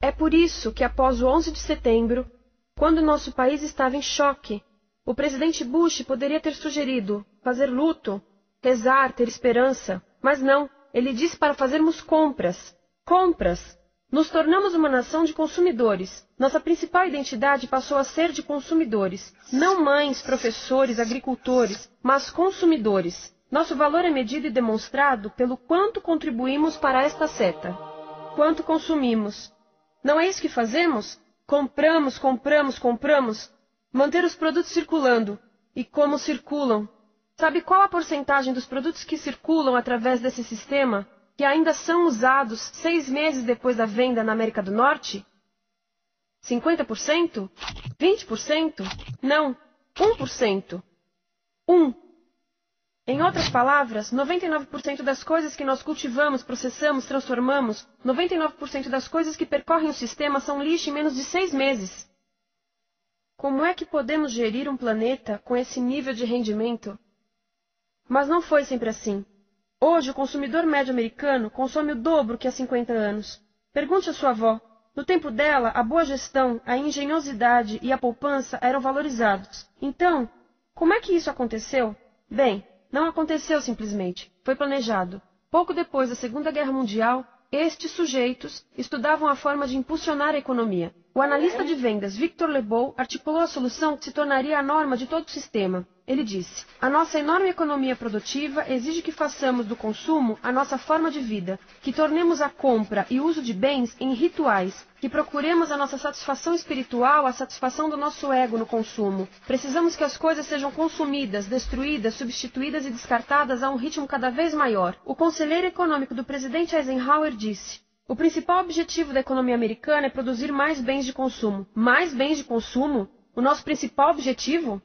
É por isso que, após o 11 de setembro, quando nosso país estava em choque, o presidente Bush poderia ter sugerido fazer luto, rezar, ter esperança, mas não, ele disse para fazermos compras. Compras! Nos tornamos uma nação de consumidores. Nossa principal identidade passou a ser de consumidores. Não mães, professores, agricultores, mas consumidores. Nosso valor é medido e demonstrado pelo quanto contribuímos para esta seta. Quanto consumimos. Não é isso que fazemos? Compramos, compramos, compramos. Manter os produtos circulando. E como circulam? Sabe qual a porcentagem dos produtos que circulam através desse sistema que ainda são usados 6 meses depois da venda na América do Norte? 50%? 20%? Não, 1%. 1. Em outras palavras, 99% das coisas que nós cultivamos, processamos, transformamos, 99% das coisas que percorrem o sistema são lixo em menos de 6 meses. Como é que podemos gerir um planeta com esse nível de rendimento? Mas não foi sempre assim. Hoje, o consumidor médio americano consome o dobro que há 50 anos. Pergunte à sua avó. No tempo dela, a boa gestão, a engenhosidade e a poupança eram valorizados. Então, como é que isso aconteceu? Bem, não aconteceu simplesmente. Foi planejado. Pouco depois da Segunda Guerra Mundial, estes sujeitos estudavam a forma de impulsionar a economia. O analista de vendas Victor Lebow articulou a solução que se tornaria a norma de todo o sistema. Ele disse: a nossa enorme economia produtiva exige que façamos do consumo a nossa forma de vida, que tornemos a compra e o uso de bens em rituais, que procuremos a nossa satisfação espiritual, a satisfação do nosso ego no consumo. Precisamos que as coisas sejam consumidas, destruídas, substituídas e descartadas a um ritmo cada vez maior. O conselheiro econômico do presidente Eisenhower disse: o principal objetivo da economia americana é produzir mais bens de consumo. Mais bens de consumo? O nosso principal objetivo?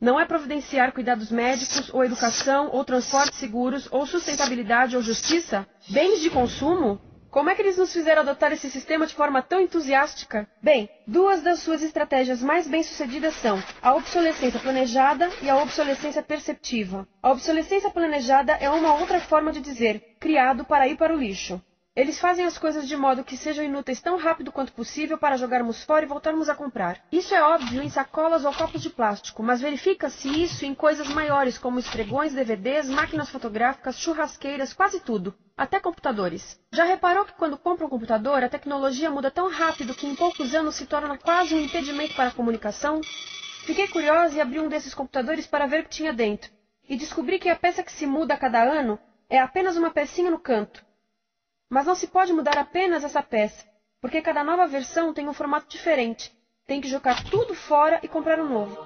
Não é providenciar cuidados médicos, ou educação, ou transportes seguros, ou sustentabilidade, ou justiça? Bens de consumo? Como é que eles nos fizeram adotar esse sistema de forma tão entusiástica? Bem, duas das suas estratégias mais bem-sucedidas são a obsolescência planejada e a obsolescência perceptiva. A obsolescência planejada é uma outra forma de dizer criado para ir para o lixo. Eles fazem as coisas de modo que sejam inúteis tão rápido quanto possível para jogarmos fora e voltarmos a comprar. Isso é óbvio em sacolas ou copos de plástico, mas verifica-se isso em coisas maiores como esfregões, DVDs, máquinas fotográficas, churrasqueiras, quase tudo, até computadores. Já reparou que quando compra um computador, a tecnologia muda tão rápido que em poucos anos se torna quase um impedimento para a comunicação? Fiquei curiosa e abri um desses computadores para ver o que tinha dentro, e descobri que a peça que se muda a cada ano é apenas uma pecinha no canto. Mas não se pode mudar apenas essa peça, porque cada nova versão tem um formato diferente. Tem que jogar tudo fora e comprar um novo.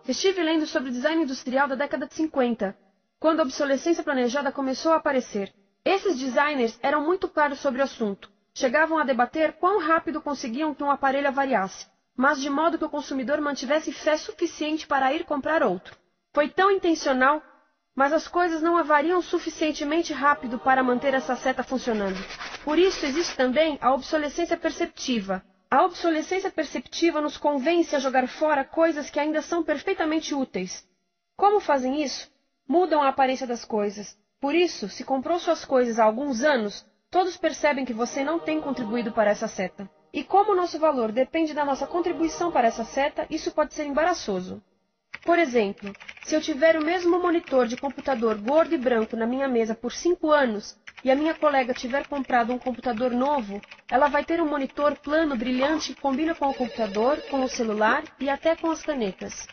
Estive lendo sobre o design industrial da década de 50, quando a obsolescência planejada começou a aparecer. Esses designers eram muito claros sobre o assunto. Chegavam a debater quão rápido conseguiam que um aparelho avariasse, mas de modo que o consumidor mantivesse fé suficiente para ir comprar outro. Foi tão intencional, mas as coisas não avariam suficientemente rápido para manter essa seta funcionando. Por isso existe também a obsolescência perceptiva. A obsolescência perceptiva nos convence a jogar fora coisas que ainda são perfeitamente úteis. Como fazem isso? Mudam a aparência das coisas. Por isso, se comprou suas coisas há alguns anos, todos percebem que você não tem contribuído para essa seta. E como o nosso valor depende da nossa contribuição para essa seta, isso pode ser embaraçoso. Por exemplo, se eu tiver o mesmo monitor de computador gordo e branco na minha mesa por 5 anos e a minha colega tiver comprado um computador novo, ela vai ter um monitor plano brilhante que combina com o computador, com o celular e até com as canetas.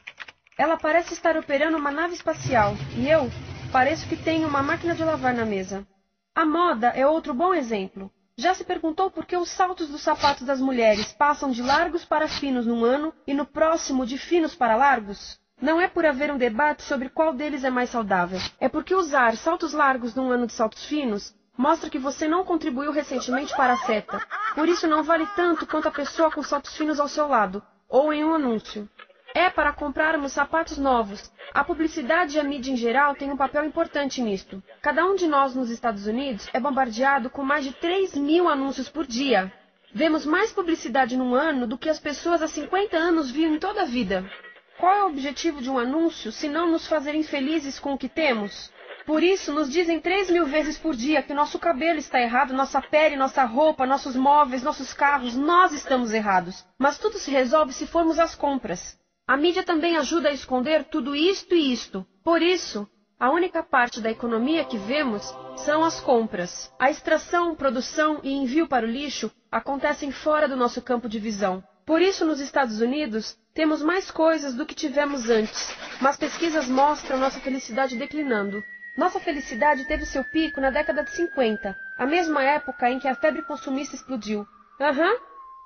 Ela parece estar operando uma nave espacial e eu pareço que tenho uma máquina de lavar na mesa. A moda é outro bom exemplo. Já se perguntou por que os saltos dos sapatos das mulheres passam de largos para finos num ano e no próximo de finos para largos? Não é por haver um debate sobre qual deles é mais saudável. É porque usar saltos largos num ano de saltos finos mostra que você não contribuiu recentemente para a seta. Por isso não vale tanto quanto a pessoa com saltos finos ao seu lado, ou em um anúncio. É para comprarmos sapatos novos. A publicidade e a mídia em geral têm um papel importante nisto. Cada um de nós nos Estados Unidos é bombardeado com mais de 3.000 anúncios por dia. Vemos mais publicidade num ano do que as pessoas há 50 anos viam em toda a vida. Qual é o objetivo de um anúncio se não nos fazer infelizes com o que temos? Por isso, nos dizem 3.000 vezes por dia que nosso cabelo está errado, nossa pele, nossa roupa, nossos móveis, nossos carros, nós estamos errados. Mas tudo se resolve se formos às compras. A mídia também ajuda a esconder tudo isto e isto. Por isso, a única parte da economia que vemos são as compras. A extração, produção e envio para o lixo acontecem fora do nosso campo de visão. Por isso, nos Estados Unidos, temos mais coisas do que tivemos antes, mas pesquisas mostram nossa felicidade declinando. Nossa felicidade teve seu pico na década de 50, a mesma época em que a febre consumista explodiu.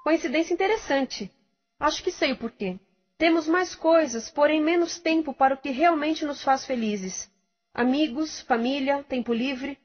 Coincidência interessante. Acho que sei o porquê. Temos mais coisas, porém menos tempo para o que realmente nos faz felizes. Amigos, família, tempo livre.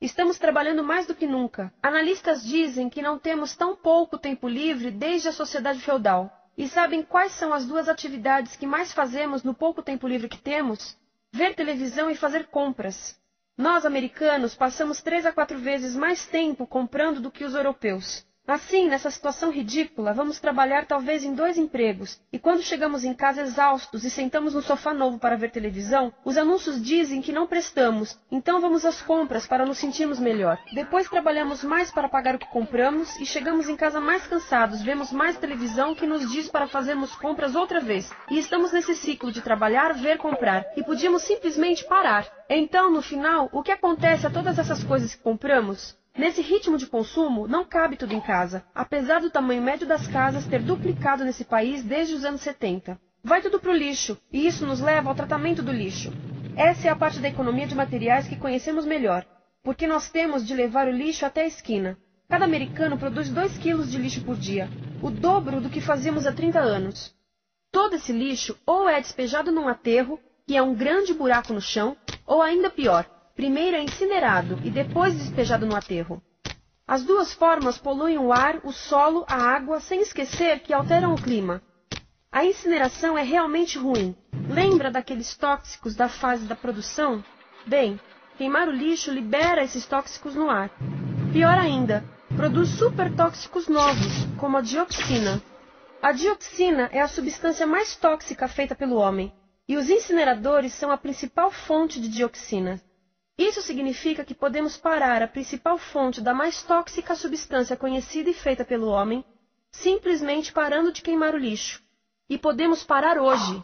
Estamos trabalhando mais do que nunca. Analistas dizem que não temos tão pouco tempo livre desde a sociedade feudal. E sabem quais são as duas atividades que mais fazemos no pouco tempo livre que temos? Ver televisão e fazer compras. Nós, americanos, passamos 3 a 4 vezes mais tempo comprando do que os europeus. Assim, nessa situação ridícula, vamos trabalhar talvez em 2 empregos, e quando chegamos em casa exaustos e sentamos no sofá novo para ver televisão, os anúncios dizem que não prestamos, então vamos às compras para nos sentirmos melhor. Depois trabalhamos mais para pagar o que compramos e chegamos em casa mais cansados, vemos mais televisão que nos diz para fazermos compras outra vez. E estamos nesse ciclo de trabalhar, ver, comprar, e podíamos simplesmente parar. Então, no final, o que acontece a todas essas coisas que compramos? Nesse ritmo de consumo, não cabe tudo em casa, apesar do tamanho médio das casas ter duplicado nesse país desde os anos 70. Vai tudo para o lixo, e isso nos leva ao tratamento do lixo. Essa é a parte da economia de materiais que conhecemos melhor, porque nós temos de levar o lixo até a esquina. Cada americano produz 2 quilos de lixo por dia, o dobro do que fazíamos há 30 anos. Todo esse lixo ou é despejado num aterro, que é um grande buraco no chão, ou ainda pior, primeiro é incinerado e depois despejado no aterro. As duas formas poluem o ar, o solo, a água, sem esquecer que alteram o clima. A incineração é realmente ruim. Lembra daqueles tóxicos da fase da produção? Bem, queimar o lixo libera esses tóxicos no ar. Pior ainda, produz supertóxicos novos, como a dioxina. A dioxina é a substância mais tóxica feita pelo homem, e os incineradores são a principal fonte de dioxina. Isso significa que podemos parar a principal fonte da mais tóxica substância conhecida e feita pelo homem, simplesmente parando de queimar o lixo. E podemos parar hoje.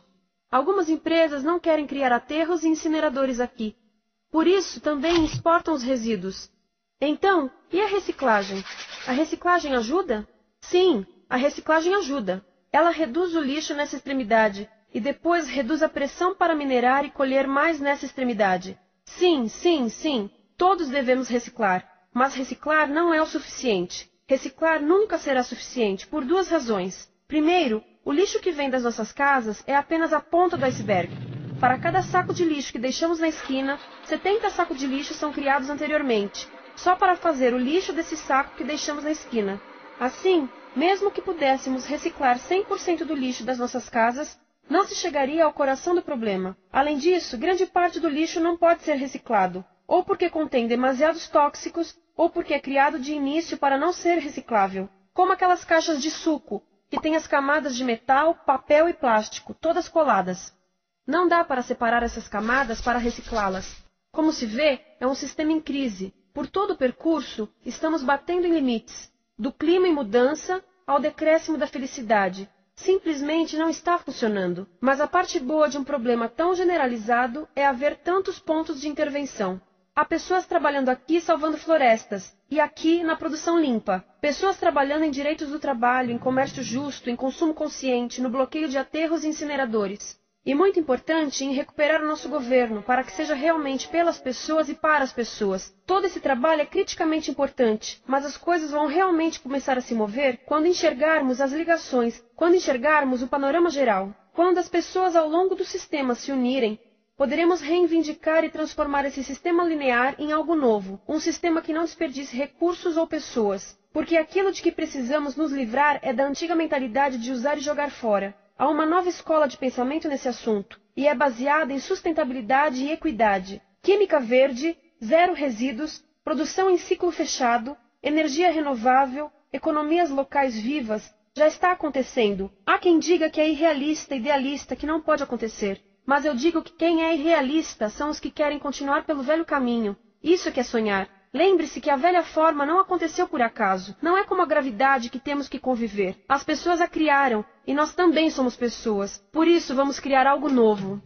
Algumas empresas não querem criar aterros e incineradores aqui. Por isso, também exportam os resíduos. Então, e a reciclagem? A reciclagem ajuda? Sim, a reciclagem ajuda. Ela reduz o lixo nessa extremidade e depois reduz a pressão para minerar e colher mais nessa extremidade. Sim, sim, sim, todos devemos reciclar, mas reciclar não é o suficiente. Reciclar nunca será suficiente, por 2 razões. Primeiro, o lixo que vem das nossas casas é apenas a ponta do iceberg. Para cada saco de lixo que deixamos na esquina, 70 sacos de lixo são criados anteriormente, só para fazer o lixo desse saco que deixamos na esquina. Assim, mesmo que pudéssemos reciclar 100% do lixo das nossas casas, não se chegaria ao coração do problema. Além disso, grande parte do lixo não pode ser reciclado, ou porque contém demasiados tóxicos, ou porque é criado de início para não ser reciclável. Como aquelas caixas de suco, que têm as camadas de metal, papel e plástico, todas coladas. Não dá para separar essas camadas para reciclá-las. Como se vê, é um sistema em crise. Por todo o percurso, estamos batendo em limites, do clima em mudança ao decréscimo da felicidade. Simplesmente não está funcionando. Mas a parte boa de um problema tão generalizado é haver tantos pontos de intervenção. Há pessoas trabalhando aqui salvando florestas, e aqui na produção limpa. Pessoas trabalhando em direitos do trabalho, em comércio justo, em consumo consciente, no bloqueio de aterros e incineradores. E muito importante, em recuperar o nosso governo, para que seja realmente pelas pessoas e para as pessoas. Todo esse trabalho é criticamente importante, mas as coisas vão realmente começar a se mover quando enxergarmos as ligações, quando enxergarmos o panorama geral. Quando as pessoas ao longo do sistema se unirem, poderemos reivindicar e transformar esse sistema linear em algo novo, um sistema que não desperdice recursos ou pessoas, porque aquilo de que precisamos nos livrar é da antiga mentalidade de usar e jogar fora. Há uma nova escola de pensamento nesse assunto, e é baseada em sustentabilidade e equidade, química verde, zero resíduos, produção em ciclo fechado, energia renovável, economias locais vivas. Já está acontecendo. Há quem diga que é irrealista, idealista, que não pode acontecer. Mas eu digo que quem é irrealista são os que querem continuar pelo velho caminho. Isso que é sonhar. Lembre-se que a velha forma não aconteceu por acaso. Não é como a gravidade que temos que conviver. As pessoas a criaram, e nós também somos pessoas. Por isso vamos criar algo novo.